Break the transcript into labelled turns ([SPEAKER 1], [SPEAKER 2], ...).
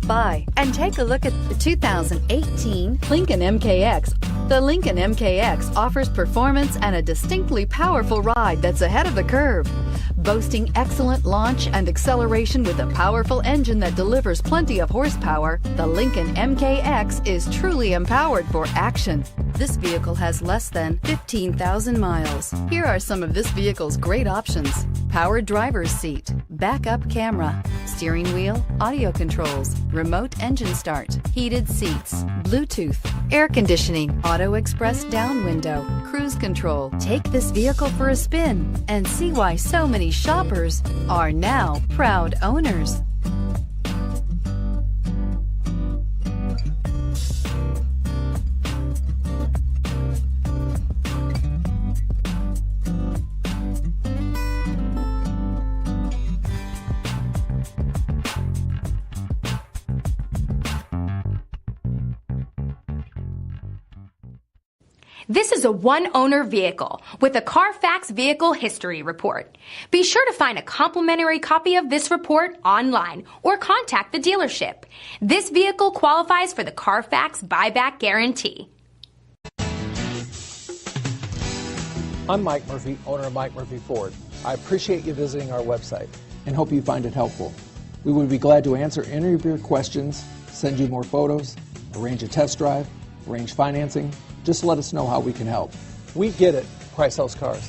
[SPEAKER 1] stop by and take a look at the 2018 Lincoln MKX. The Lincoln MKX offers performance and a distinctly powerful ride that's ahead of the curve. Boasting excellent launch and acceleration with a powerful engine that delivers plenty of horsepower, the Lincoln MKX is truly empowered for action. This vehicle has less than 15,000 miles. Here are some of this vehicle's great options: powered driver's seat, backup camera, steering wheel audio controls, remote engine start, heated seats, Bluetooth, air conditioning, auto express down window, cruise control. Take this vehicle for a spin and see why so many shoppers are now proud owners.
[SPEAKER 2] This is a one-owner vehicle with a Carfax Vehicle History Report. Be sure to find a complimentary copy of this report online or contact the dealership. This vehicle qualifies for the Carfax Buyback Guarantee.
[SPEAKER 3] I'm Mike Murphy, owner of Mike Murphy Ford. I appreciate you visiting our website and hope you find it helpful. We would be glad to answer any of your questions, send you more photos, arrange a test drive, arrange financing. Just let us know how we can help. We get it. Price sells cars.